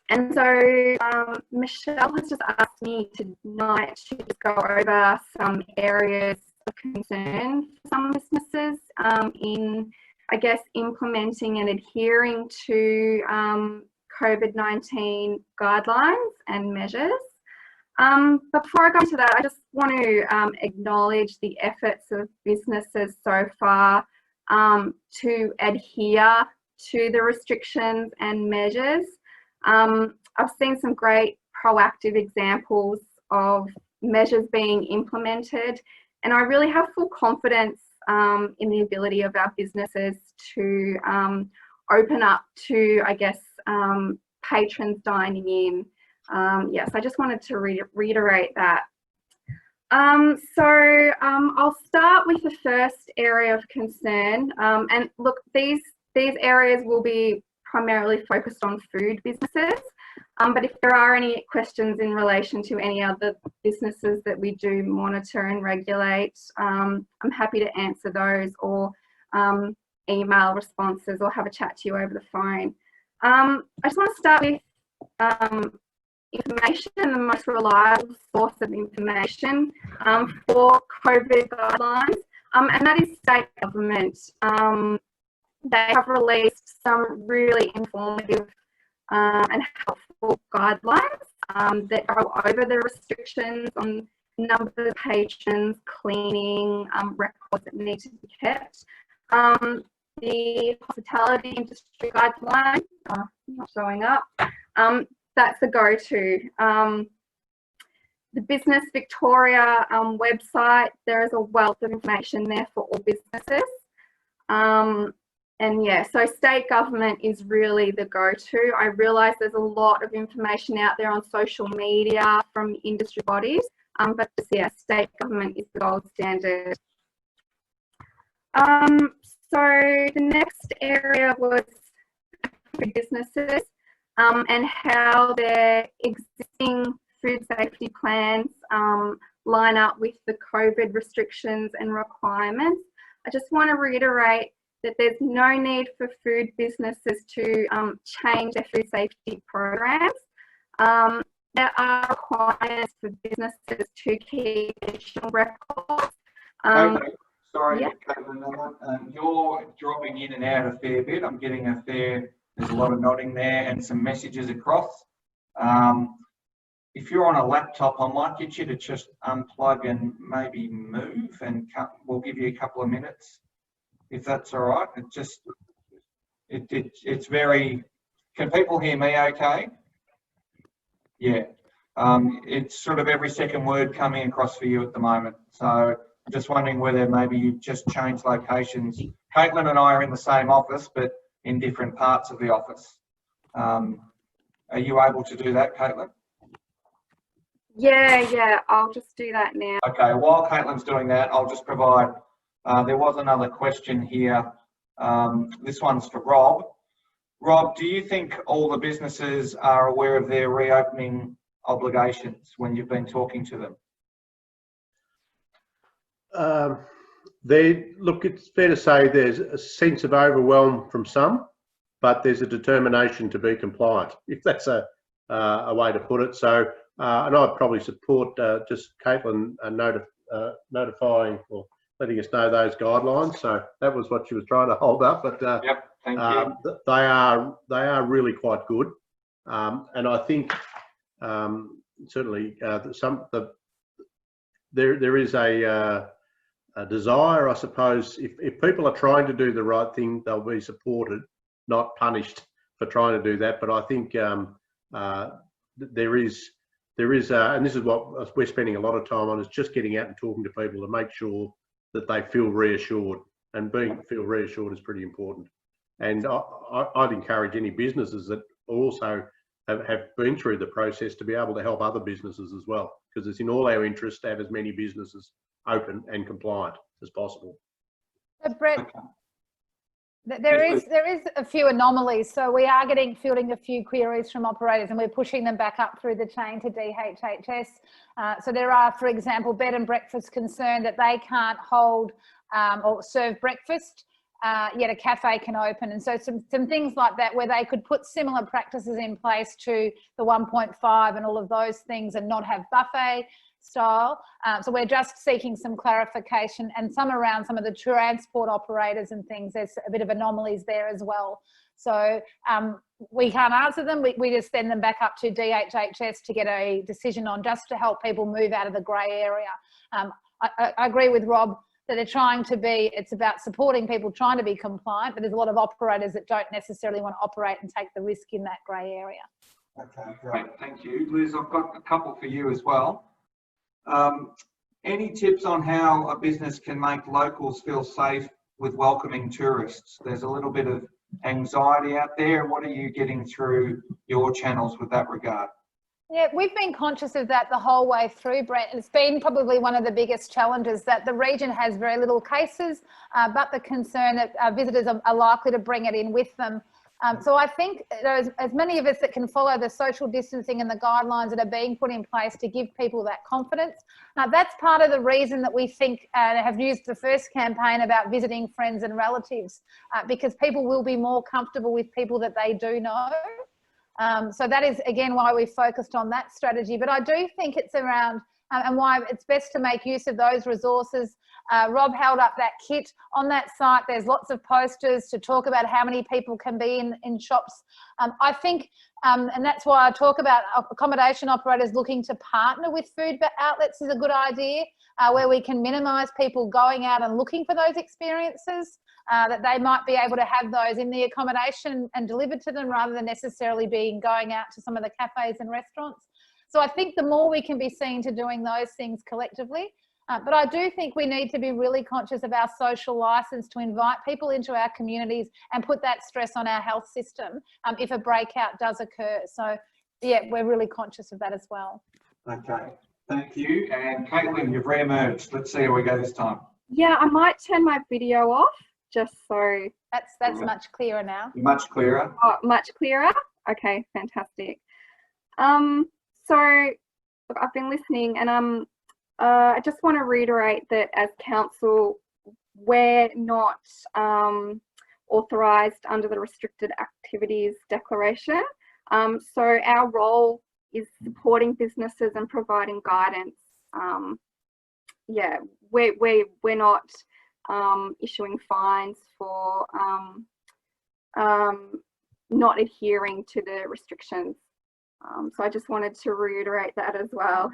And so Michelle has just asked me tonight to just go over some areas of concern for some businesses in, I guess, implementing and adhering to COVID-19 guidelines and measures. But before I go into that, I just want to acknowledge the efforts of businesses so far to adhere to the restrictions and measures. I've seen some great proactive examples of measures being implemented, and I really have full confidence in the ability of our businesses to open up to, I guess, patrons dining in. Yes, I just wanted to reiterate that. So I'll start with the first area of concern, and look, these areas will be primarily focused on food businesses, but if there are any questions in relation to any other businesses that we do monitor and regulate, I'm happy to answer those, or email responses, or have a chat to you over the phone. I just want to start with information, the most reliable source of information for COVID guidelines, and that is state government. They have released some really informative and helpful guidelines that go over the restrictions on number of patrons, cleaning, records that need to be kept. The hospitality industry guideline, not showing up, that's a go-to. The Business Victoria website, there is a wealth of information there for all businesses. yeah, so state government is really the go-to. I realise there's a lot of information out there on social media from industry bodies, but yeah, state government is the gold standard. So the next area was businesses and how their existing food safety plans line up with the COVID restrictions and requirements. I just want to reiterate that there's no need for food businesses to change their food safety programs. There are requirements for businesses to keep additional records. Sorry, yeah. Caitlin, you're dropping in and out a fair bit. I'm getting there's a lot of nodding there and some messages across. If you're on a laptop, I might get you to just unplug and maybe move, and we'll give you a couple of minutes, if that's all right. It's very, can people hear me okay? Yeah. It's sort of every second word coming across for you at the moment. So I'm just wondering whether maybe you've just changed locations. Caitlin and I are in the same office, but in different parts of the office. Are you able to do that, Caitlin? Yeah, I'll just do that now. Okay, while Caitlin's doing that, I'll just provide, there was another question here. This one's for Rob. Rob, do you think all the businesses are aware of their reopening obligations when you've been talking to them? Look, it's fair to say there's a sense of overwhelm from some, but there's a determination to be compliant, if that's a way to put it. So, and I'd probably support just Caitlin notifying or letting us know those guidelines. So that was what she was trying to hold up. But yep, thank you. they are really quite good, and I think certainly there is a desire, I suppose. If people are trying to do the right thing, they'll be supported, not punished for trying to do that. But I think there is, and this is what we're spending a lot of time on, is just getting out and talking to people to make sure that they feel reassured, and feel reassured is pretty important. And I'd encourage any businesses that also have been through the process to be able to help other businesses as well, because it's in all our interest to have as many businesses open and compliant as possible. So Brett, there is a few anomalies. So we are fielding a few queries from operators, and we're pushing them back up through the chain to DHHS. So there are, for example, bed and breakfast concerned that they can't hold or serve breakfast, yet a cafe can open. And so some things like that, where they could put similar practices in place to the 1.5 and all of those things, and not have buffet style. So we're just seeking some clarification, and some around some of the transport operators and things. There's a bit of anomalies there as well. So we can't answer them. We just send them back up to DHHS to get a decision on, just to help people move out of the grey area. I agree with Rob that they're trying to be, it's about supporting people trying to be compliant, but there's a lot of operators that don't necessarily want to operate and take the risk in that grey area. Okay, great, thank you. Liz, I've got a couple for you as well. Any tips on how a business can make locals feel safe with welcoming tourists? There's a little bit of anxiety out there. What are you getting through your channels with that regard? Yeah, we've been conscious of that the whole way through, Brett. It's been probably one of the biggest challenges, that the region has very little cases, but the concern that visitors are likely to bring it in with them. So I think there's as many of us that can follow the social distancing and the guidelines that are being put in place to give people that confidence. That's part of the reason that we think have used the first campaign about visiting friends and relatives, because people will be more comfortable with people that they do know. So that is, again, why we focused on that strategy. But I do think it's around and why it's best to make use of those resources. Rob held up that kit. On that site, there's lots of posters to talk about how many people can be in shops. I think, and that's why I talk about accommodation operators looking to partner with food outlets is a good idea, where we can minimise people going out and looking for those experiences, that they might be able to have those in the accommodation and delivered to them, rather than necessarily going out to some of the cafes and restaurants. So I think the more we can be seen to doing those things collectively, But I do think we need to be really conscious of our social license to invite people into our communities and put that stress on our health system if a breakout does occur. So, yeah, we're really conscious of that as well. Okay, thank you. And Caitlin, you've re-emerged. Let's see how we go this time. Yeah, I might turn my video off just so. That's much clearer now. Much clearer. Oh, much clearer. Okay, fantastic. So look, I've been listening, and I just want to reiterate that as council, we're not authorised under the Restricted Activities Declaration. So our role is supporting businesses and providing guidance. Yeah, we're not issuing fines for not adhering to the restrictions. So I just wanted to reiterate that as well.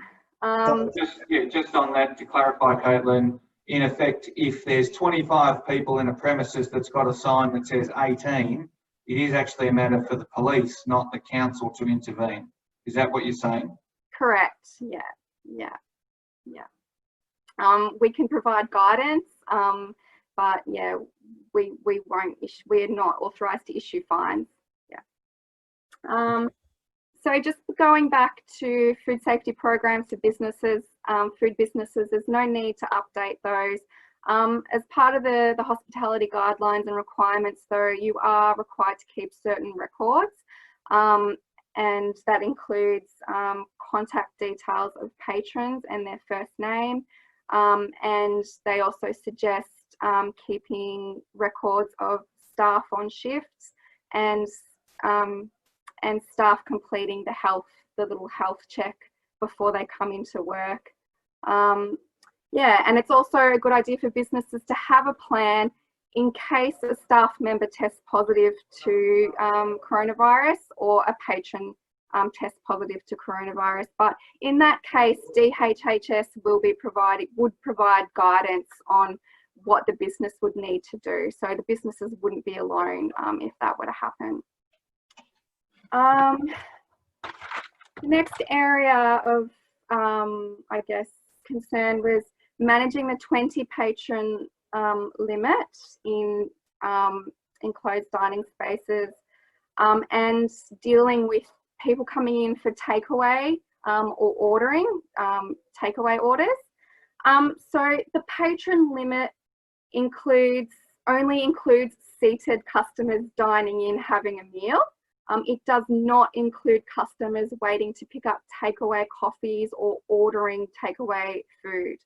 Just on that, to clarify, Caitlin, in effect, if there's 25 people in a premises that's got a sign that says 18, it is actually a matter for the police, not the council, to intervene. Is that what you're saying? Correct. Yeah. We can provide guidance, but yeah, we won't issue. We're not authorised to issue fines. Yeah. So just going back to food safety programs for businesses, food businesses, there's no need to update those. As part of the hospitality guidelines and requirements, though, you are required to keep certain records, and that includes contact details of patrons and their first name, and they also suggest keeping records of staff on shifts and staff completing the little health check before they come into work. Yeah, and it's also a good idea for businesses to have a plan in case a staff member tests positive to coronavirus or a patron tests positive to coronavirus. But in that case, DHHS would provide guidance on what the business would need to do. So the businesses wouldn't be alone if that were to happen. The next area of, I guess, concern was managing the 20 patron limit in enclosed dining spaces, and dealing with people coming in for takeaway or ordering takeaway orders. So the patron limit only includes seated customers dining in having a meal. It does not include customers waiting to pick up takeaway coffees or ordering takeaway food.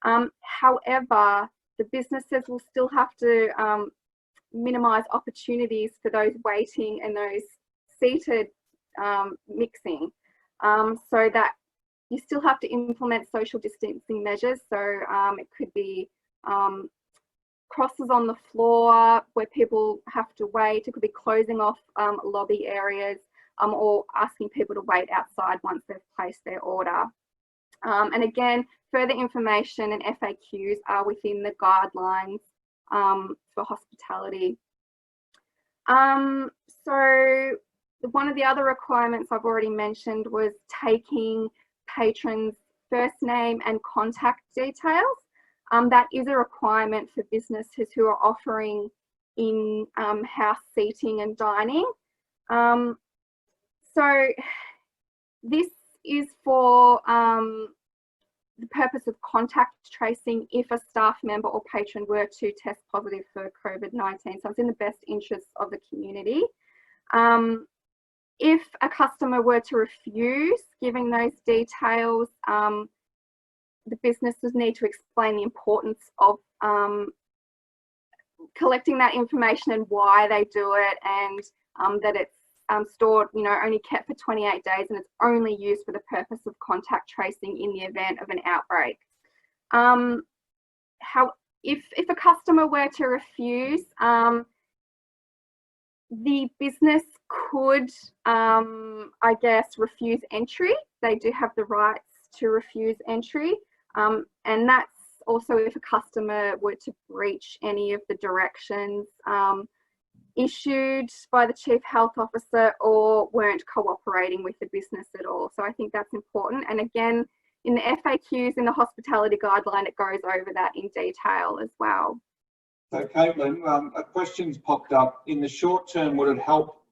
However, the businesses will still have to minimise opportunities for those waiting and those seated mixing, so that you still have to implement social distancing measures. So it could be crosses on the floor where people have to wait. It could be closing off lobby areas, or asking people to wait outside once they've placed their order. And again, further information and FAQs are within the guidelines for hospitality. So one of the other requirements I've already mentioned was taking patrons' first name and contact details. That is a requirement for businesses who are offering in-house seating and dining. So this is for the purpose of contact tracing if a staff member or patron were to test positive for COVID-19. So it's in the best interests of the community. If a customer were to refuse giving those details, the businesses need to explain the importance of collecting that information and why they do it, and that it's stored, only kept for 28 days, and it's only used for the purpose of contact tracing in the event of an outbreak. If a customer were to refuse, the business could, I guess, refuse entry. They do have the rights to refuse entry, and that's also if a customer were to breach any of the directions issued by the Chief Health Officer or weren't cooperating with the business at all. So I think that's important. And again, in the FAQs in the hospitality guideline, it goes over that in detail as well. So Caitlin, a question's popped up. In the short term, would it help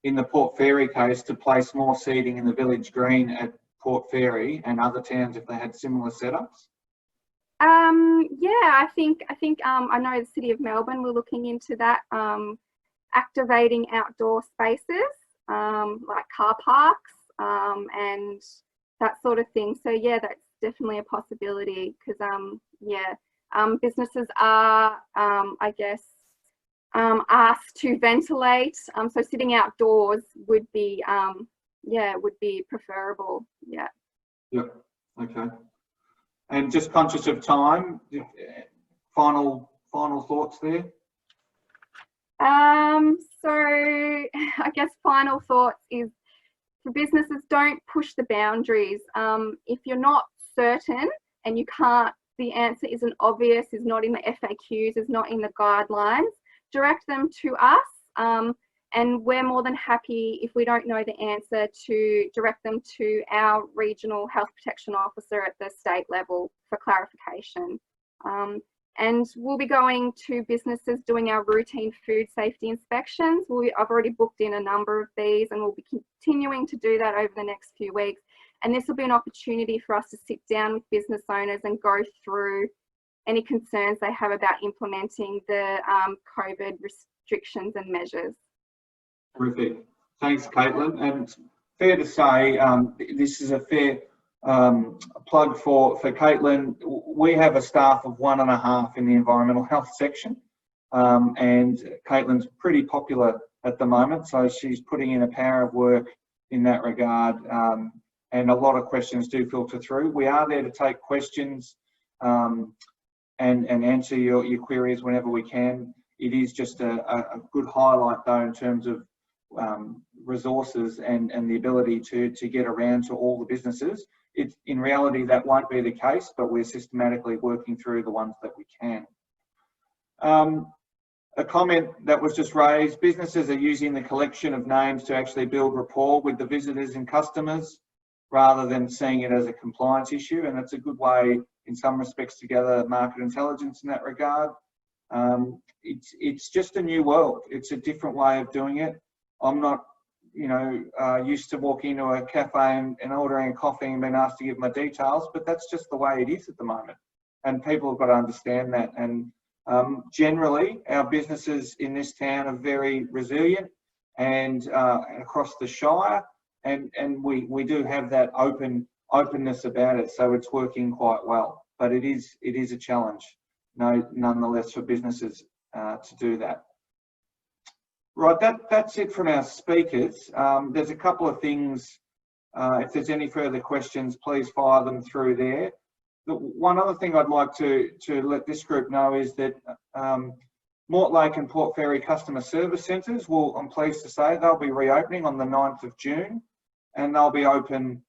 in the Port Fairy case to place more seating in the village green at Port Fairy and other towns if they had similar setups? Yeah, I think I know the City of Melbourne, we're looking into that, activating outdoor spaces like car parks and that sort of thing. So yeah, that's definitely a possibility because businesses are I guess asked to ventilate. So sitting outdoors would be would be preferable. Yeah. Yep. Okay. And just conscious of time, final thoughts there? So I guess final thoughts is for businesses, don't push the boundaries. If you're not certain and you can't, the answer isn't obvious, is not in the FAQs, is not in the guidelines, direct them to us. And we're more than happy, if we don't know the answer, to direct them to our regional health protection officer at the state level for clarification. And we'll be going to businesses doing our routine food safety inspections. I've already booked in a number of these and we'll be continuing to do that over the next few weeks. And this will be an opportunity for us to sit down with business owners and go through any concerns they have about implementing the COVID restrictions and measures. Terrific. Thanks, Caitlin. And fair to say, this is a fair plug for Caitlin. We have a staff of 1.5 in the environmental health section, and Caitlin's pretty popular at the moment, so she's putting in a power of work in that regard, and a lot of questions do filter through. We are there to take questions and answer your queries whenever we can. It is just a good highlight though in terms of resources and the ability to get around to all the businesses. In reality, that won't be the case, but we're systematically working through the ones that we can. A comment that was just raised, businesses are using the collection of names to actually build rapport with the visitors and customers rather than seeing it as a compliance issue, and it's a good way in some respects to gather market intelligence in that regard. It's just a new world. It's a different way of doing it. I'm not used to walking into a cafe and ordering a coffee and being asked to give my details, but that's just the way it is at the moment. And people have got to understand that. And generally, our businesses in this town are very resilient and across the Shire, and we do have that openness about it. So it's working quite well, but it is a challenge, nonetheless, for businesses to do that. Right, that's it from our speakers. There's a couple of things, if there's any further questions, please fire them through there. One other thing I'd like to let this group know is that Mortlake and Port Fairy customer service centres I'm pleased to say, they'll be reopening on the 9th of June, and they'll be open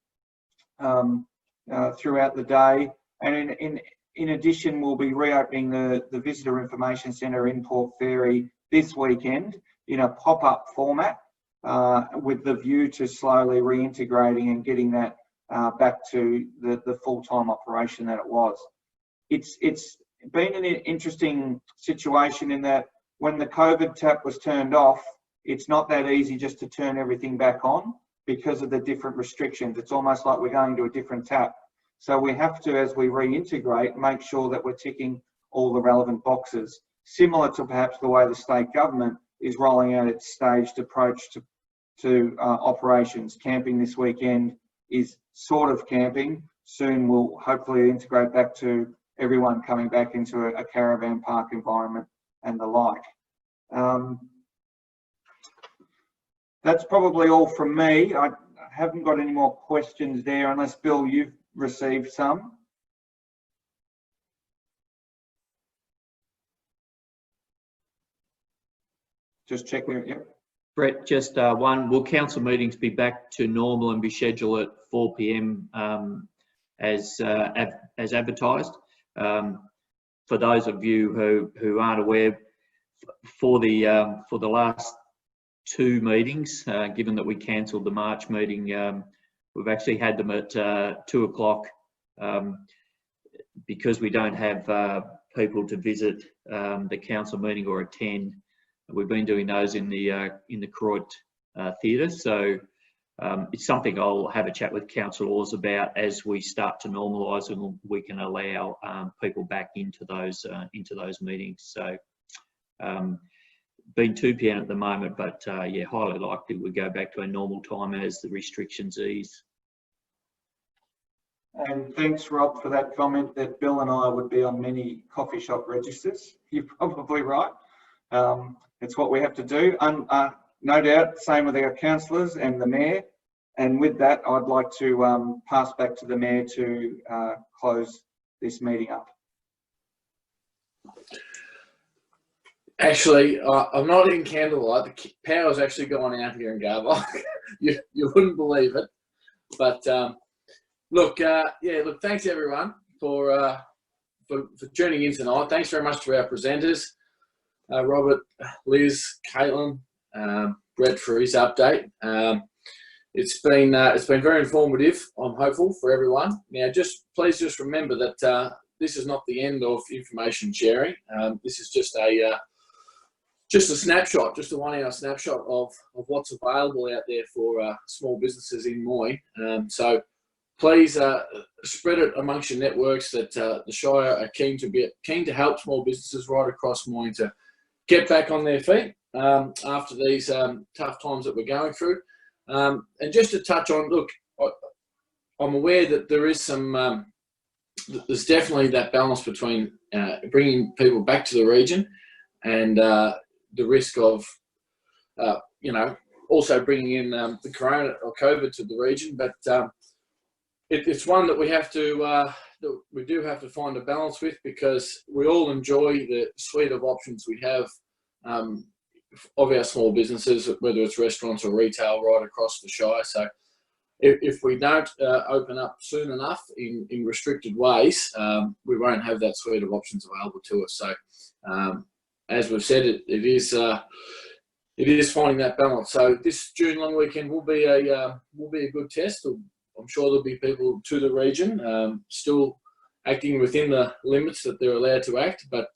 throughout the day. And in addition, we'll be reopening the Visitor Information Centre in Port Fairy this weekend in a pop-up format with the view to slowly reintegrating and getting that back to the full-time operation that it was. It's been an interesting situation in that when the COVID tap was turned off, it's not that easy just to turn everything back on because of the different restrictions. It's almost like we're going to a different tap. So we have to, as we reintegrate, make sure that we're ticking all the relevant boxes, similar to perhaps the way the state government is rolling out its staged approach to operations. Camping this weekend is sort of camping. Soon we'll hopefully integrate back to everyone coming back into a caravan park environment and the like. That's probably all from me. I haven't got any more questions there, unless, Bill, you've received some. Just checking it, yep. Brett, just one. Will council meetings be back to normal and be scheduled at 4 p.m. As advertised? For those of you who aren't aware, for the last 2 meetings, given that we cancelled the March meeting, we've actually had them at 2 o'clock because we don't have people to visit the council meeting or attend, we've been doing those in the Croydon Theatre. So it's something I'll have a chat with councillors about as we start to normalise and we can allow people back into those meetings. So being 2 p.m. at the moment, but yeah, highly likely we go back to our normal time as the restrictions ease. And thanks, Rob, for that comment that Bill and I would be on many coffee shop registers. You're probably right. It's what we have to do. No doubt, same with our councillors and the Mayor. And with that, I'd like to pass back to the Mayor to close this meeting up. Actually, I'm not in candlelight. The power's actually gone out here in Garbock. you wouldn't believe it. But look, look, thanks everyone for tuning in tonight. Thanks very much to our presenters, Robert, Liz, Caitlin, Brett for his update. It's been very informative. I'm hopeful for everyone. Now, please remember that this is not the end of information sharing. This is just a snapshot, just a 1 hour snapshot of what's available out there for small businesses in Moy. So please spread it amongst your networks that the Shire are keen to help small businesses right across Moy to get back on their feet after these tough times that we're going through. And just to touch on, look, I'm aware that there is there's definitely that balance between bringing people back to the region and the risk of, also bringing in the corona or COVID to the region. But it's one that we have to, we do have to find a balance with, because we all enjoy the suite of options we have of our small businesses, whether it's restaurants or retail right across the Shire. So if we don't open up soon enough in restricted ways, we won't have that suite of options available to us. So as we've said, it is finding that balance. So this June long weekend will be a good test. I'm sure there'll be people to the region still acting within the limits that they're allowed to act, but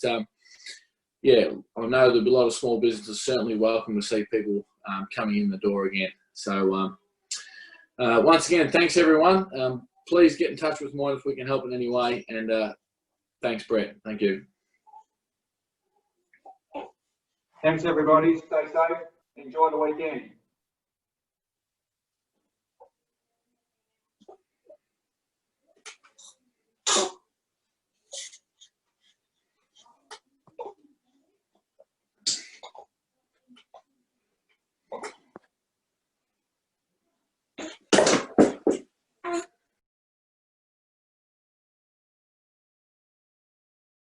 yeah, I know there'll be a lot of small businesses certainly welcome to see people coming in the door again. So once again, thanks everyone. Please get in touch with Moy if we can help in any way. And thanks, Brett. Thank you. Thanks, everybody. Stay safe. Enjoy the weekend.